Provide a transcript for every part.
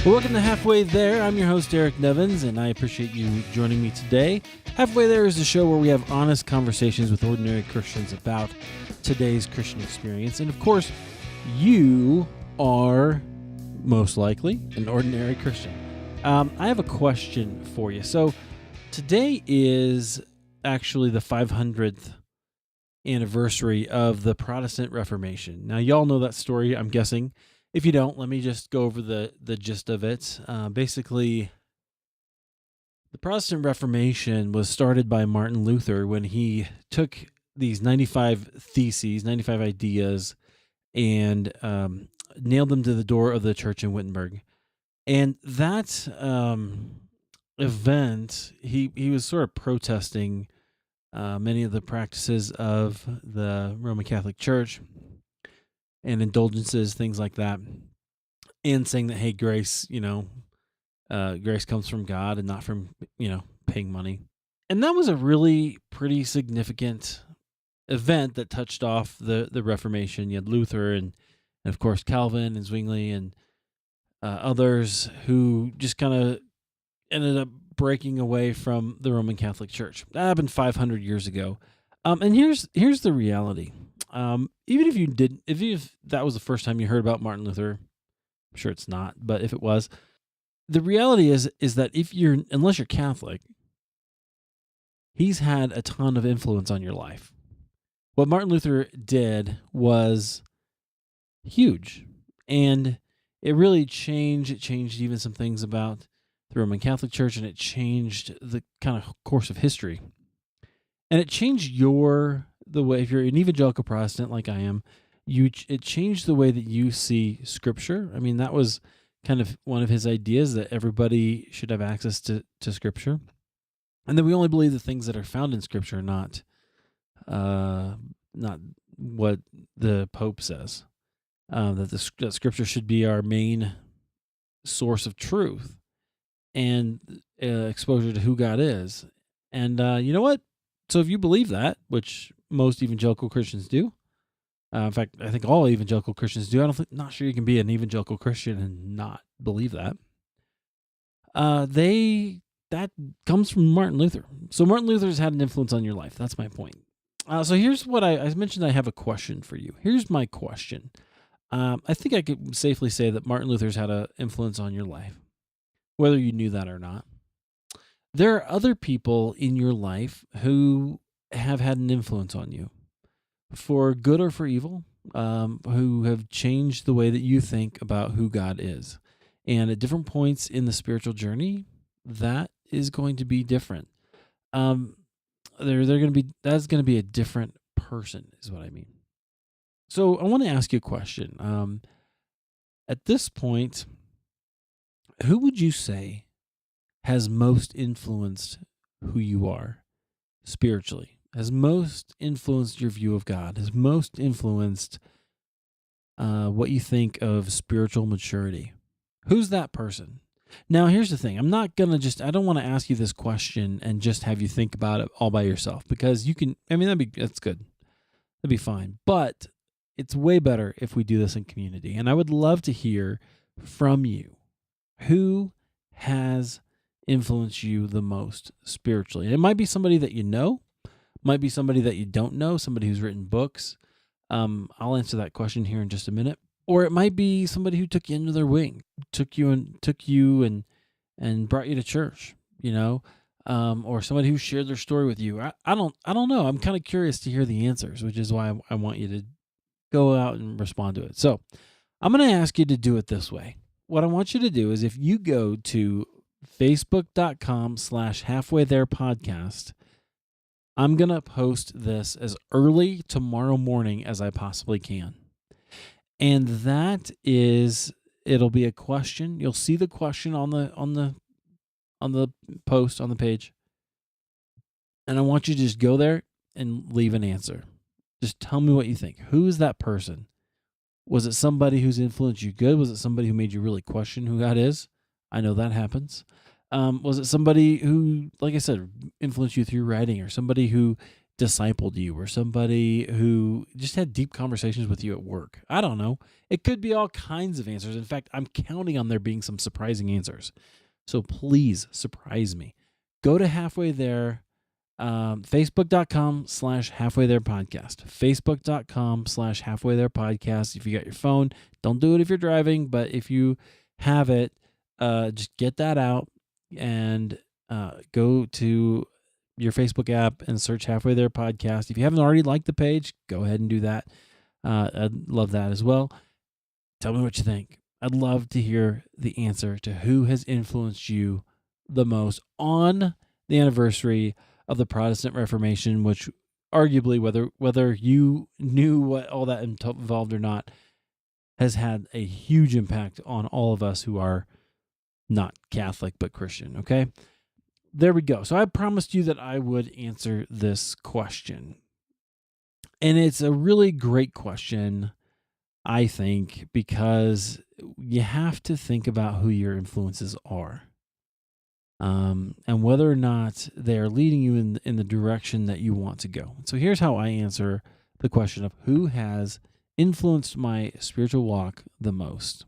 Well, welcome to Halfway There. I'm your host, Eric Nevins, and I appreciate you joining me today. Halfway There is a show where we have honest conversations with ordinary Christians about today's Christian experience. And of course, you are most likely an ordinary Christian. I have a question for you. So today is actually the 500th anniversary of the Protestant Reformation. Now, y'all know that story, I'm guessing. If you don't, let me just go over the gist of it. Basically, the Protestant Reformation was started by Martin Luther when he took these 95 theses, 95 ideas, and nailed them to the door of the church in Wittenburg. And that event, he was sort of protesting many of the practices of the Roman Catholic Church and indulgences, things like that, and saying that, hey, grace, grace comes from God and not from, paying money. And that was a really pretty significant event that touched off the Reformation. You had Luther and of course, Calvin and Zwingli and others who just kind of ended up breaking away from the Roman Catholic Church. That happened 500 years ago. And here's the reality. Even if that was the first time you heard about Martin Luther, I'm sure it's not, but if it was, the reality is that unless you're Catholic, he's had a ton of influence on your life. What Martin Luther did was huge, and it really changed. It changed even some things about the Roman Catholic Church, and it changed the kind of course of history. And it changed the way, if you're an evangelical Protestant like I am, it changed the way that you see Scripture. I mean, that was kind of one of his ideas, that everybody should have access to Scripture, and that we only believe the things that are found in Scripture, not what the Pope says. That Scripture should be our main source of truth and exposure to who God is. And you know what? So if you believe that, which most evangelical Christians do, in fact, I think all evangelical Christians do. Not sure you can be an evangelical Christian and not believe that. That comes from Martin Luther. So Martin Luther's had an influence on your life. That's my point. So here's what I mentioned. I have a question for you. Here's my question. I think I could safely say that Martin Luther's had an influence on your life, whether you knew that or not. There are other people in your life who have had an influence on you, for good or for evil, who have changed the way that you think about who God is. And at different points in the spiritual journey, that is going to be different. That's going to be a different person, is what I mean. So I want to ask you a question. At this point, who would you say has most influenced who you are spiritually, has most influenced your view of God, has most influenced what you think of spiritual maturity? Who's that person? Now, here's the thing. I don't want to ask you this question and just have you think about it all by yourself, because that's good. That'd be fine. But it's way better if we do this in community. And I would love to hear from you. Who has influenced you the most spiritually? And it might be somebody that you know, might be somebody that you don't know, somebody who's written books. I'll answer that question here in just a minute. Or it might be somebody who took you under their wing, took you and brought you to church, or somebody who shared their story with you. I don't know. I'm kind of curious to hear the answers, which is why I want you to go out and respond to it. So I'm going to ask you to do it this way. What I want you to do is, if you go to facebook.com/halfwaytherepodcast, I'm going to post this as early tomorrow morning as I possibly can. And it'll be a question. You'll see the question on the post on the page. And I want you to just go there and leave an answer. Just tell me what you think. Who is that person? Was it somebody who's influenced you good? Was it somebody who made you really question who God is? I know that happens. Was it somebody who, like I said, influenced you through writing, or somebody who discipled you or somebody who just had deep conversations with you at work. I don't know. It could be all kinds of answers. In fact, I'm counting on there being some surprising answers. So please surprise me. Go to Halfway There, Facebook.com/Halfway There Podcast. Facebook.com/Halfway There Podcast. If you got your phone, don't do it if you're driving, but if you have it, just get that out and go to your Facebook app and search Halfway There Podcast. If you haven't already liked the page, go ahead and do that. I'd love that as well. Tell me what you think. I'd love to hear the answer to who has influenced you the most on the anniversary of the Protestant Reformation, which arguably, whether you knew what all that involved or not, has had a huge impact on all of us who are not Catholic but Christian, okay? There we go. So I promised you that I would answer this question. And it's a really great question, I think, because you have to think about who your influences are, and whether or not they are leading you in the direction that you want to go. So here's how I answer the question of who has influenced my spiritual walk the most.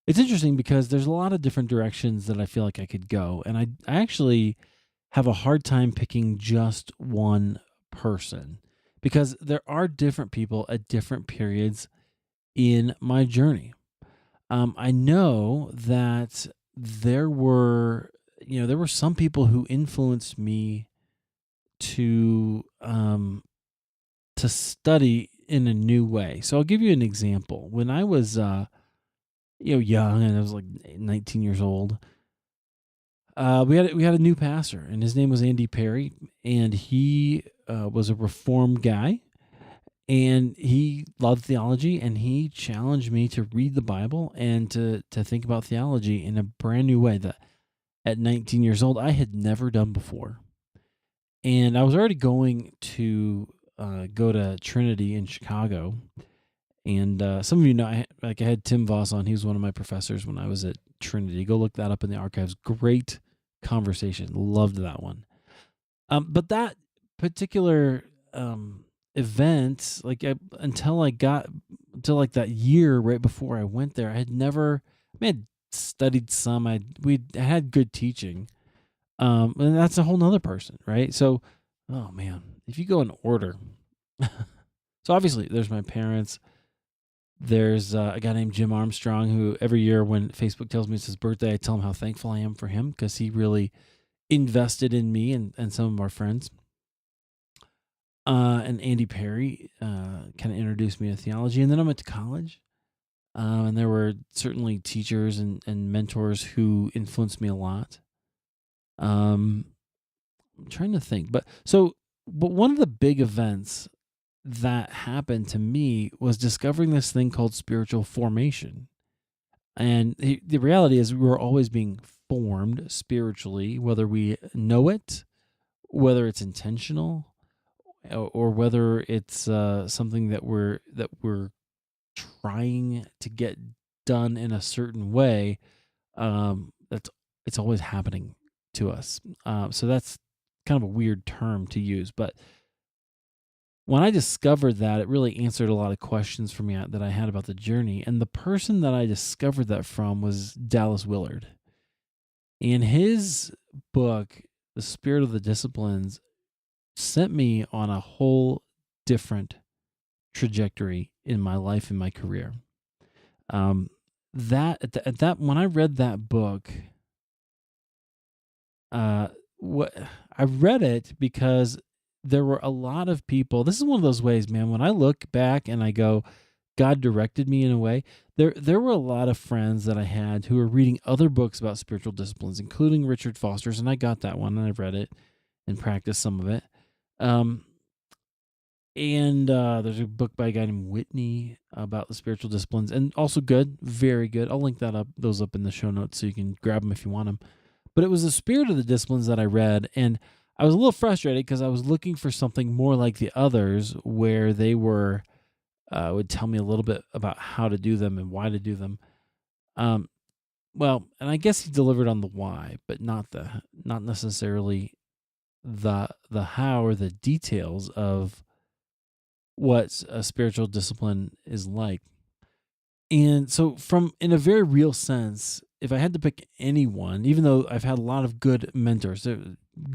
It's interesting because there's a lot of different directions that I feel like I could go, and I actually have a hard time picking just one person because there are different people at different periods in my journey. I know that there were some people who influenced me to study in a new way. So I'll give you an example. When I was young, and I was like 19 years old, we had a new pastor, and his name was Andy Perry, and he was a Reformed guy, and he loved theology, and he challenged me to read the Bible and to think about theology in a brand new way that at 19 years old I had never done before. And I was already going to go to Trinity in Chicago. And some of you know, I had Tim Voss on. He was one of my professors when I was at Trinity. Go look that up in the archives. Great conversation. Loved that one. But that particular event, until that year right before I went there, I had studied some. We had good teaching. And that's a whole nother person, right? So, oh man, if you go in order, so obviously there's my parents. There's a guy named Jim Armstrong who every year when Facebook tells me it's his birthday, I tell him how thankful I am for him because he really invested in me and some of our friends. And Andy Perry kind of introduced me to theology. And then I went to college. And there were certainly teachers and mentors who influenced me a lot. I'm trying to think. But one of the big events that happened to me was discovering this thing called spiritual formation. And the reality is we're always being formed spiritually, whether we know it, whether it's intentional, or whether it's something that we're trying to get done in a certain way. It's always happening to us. So that's kind of a weird term to use, but when I discovered that, it really answered a lot of questions for me that I had about the journey. And the person that I discovered that from was Dallas Willard. In his book, The Spirit of the Disciplines, sent me on a whole different trajectory in my life and my career. When I read that book, I read it because there were a lot of people. This is one of those ways, man, when I look back and I go, God directed me in a way. There were a lot of friends that I had who were reading other books about spiritual disciplines, including Richard Foster's, and I got that one and I've read it and practiced some of it. And there's a book by a guy named Whitney about the spiritual disciplines, and also good, very good. I'll link those up in the show notes so you can grab them if you want them. But it was the Spirit of the Disciplines that I read, and I was a little frustrated because I was looking for something more like the others where they would tell me a little bit about how to do them and why to do them. And I guess he delivered on the why, but not necessarily the how or the details of what a spiritual discipline is like. And so in a very real sense, if I had to pick anyone, even though I've had a lot of good mentors,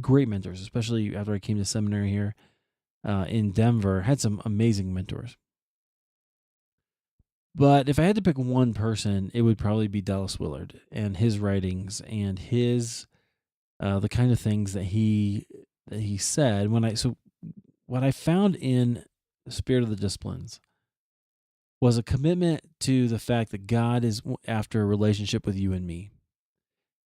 great mentors, especially after I came to seminary here in Denver, had some amazing mentors. But if I had to pick one person, it would probably be Dallas Willard and his writings and his the kind of things that he said. What I found in the Spirit of the Disciplines was a commitment to the fact that God is after a relationship with you and me,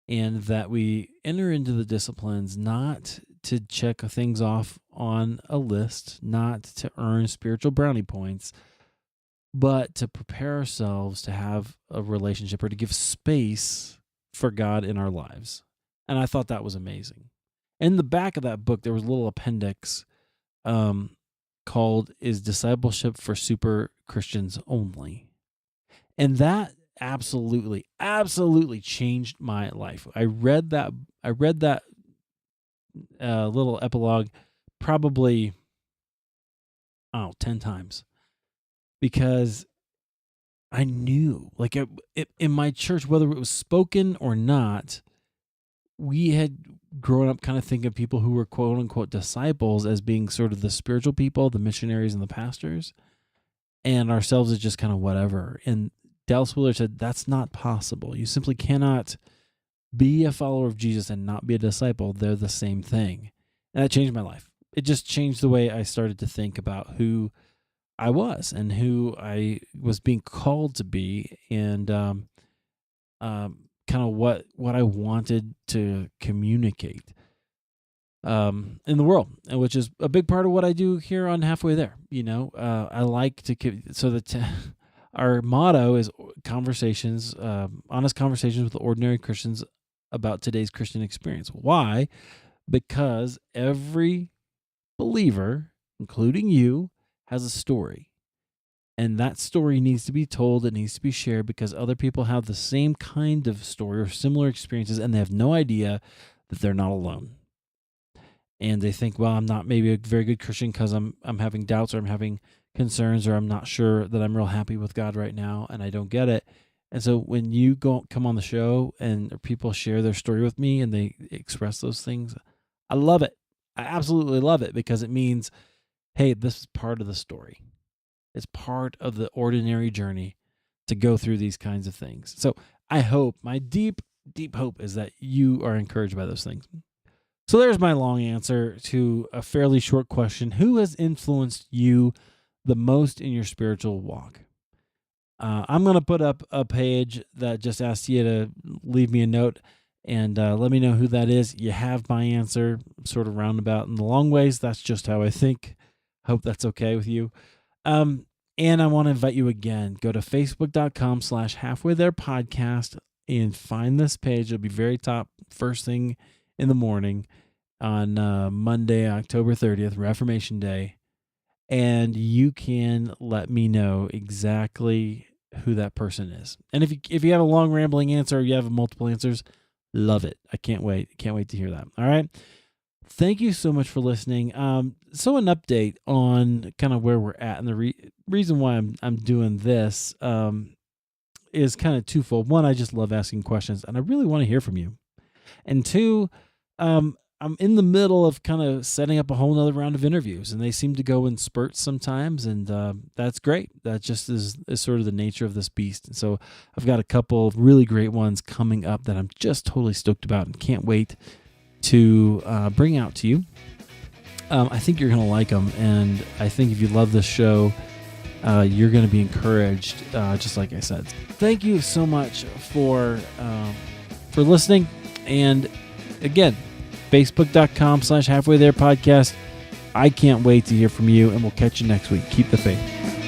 and that we enter into the disciplines not to check things off on a list, not to earn spiritual brownie points, but to prepare ourselves to have a relationship or to give space for God in our lives. And I thought that was amazing. In the back of that book, there was a little appendix called "Is Discipleship for Super Christians Only?" And that absolutely changed my life. I read that little epilogue probably 10 times, because I knew, like, in my church, whether it was spoken or not, we had grown up kind of thinking of people who were quote unquote disciples as being sort of the spiritual people, the missionaries and the pastors, and ourselves as just kind of whatever. And Dallas Willard said, that's not possible. You simply cannot be a follower of Jesus and not be a disciple. They're the same thing. And that changed my life. It just changed the way I started to think about who I was and who I was being called to be, and kind of what I wanted to communicate in the world, and which is a big part of what I do here on Halfway There. I like to our motto is conversations, honest conversations with ordinary Christians about today's Christian experience. Why? Because every believer, including you, has a story. And that story needs to be told. It needs to be shared, because other people have the same kind of story or similar experiences, and they have no idea that they're not alone. And they think, well, I'm not maybe a very good Christian because I'm having doubts, or I'm having concerns, or I'm not sure that I'm real happy with God right now, and I don't get it. And so when you come on the show and people share their story with me and they express those things, I love it. I absolutely love it, because it means, hey, this is part of the story. It's part of the ordinary journey to go through these kinds of things. So I hope, my deep, deep hope is that you are encouraged by those things. So there's my long answer to a fairly short question. Who has influenced you the most in your spiritual walk? I'm going to put up a page that just asks you to leave me a note and let me know who that is. You have my answer, sort of roundabout in the long ways. That's just how I think. Hope that's okay with you. And I want to invite you again, go to facebook.com/halfway there podcast and find this page. It'll be very top, first thing in the morning on Monday, October 30th, Reformation Day. And you can let me know exactly who that person is. And if you have a long rambling answer, or you have multiple answers, love it. I can't wait. Can't wait to hear that. All right. Thank you so much for listening. So an update on kind of where we're at, and the reason why I'm doing this is kind of twofold. One, I just love asking questions, and I really want to hear from you. And two, I'm in the middle of kind of setting up a whole nother round of interviews, and they seem to go in spurts sometimes, and that's great. That just is sort of the nature of this beast. And so I've got a couple of really great ones coming up that I'm just totally stoked about and can't wait to bring out to you. I think you're going to like them, and I think if you love this show, you're going to be encouraged, just like I said. Thank you so much for listening, and again, facebook.com/halfway there podcast. I can't wait to hear from you, and we'll catch you next week. Keep the faith.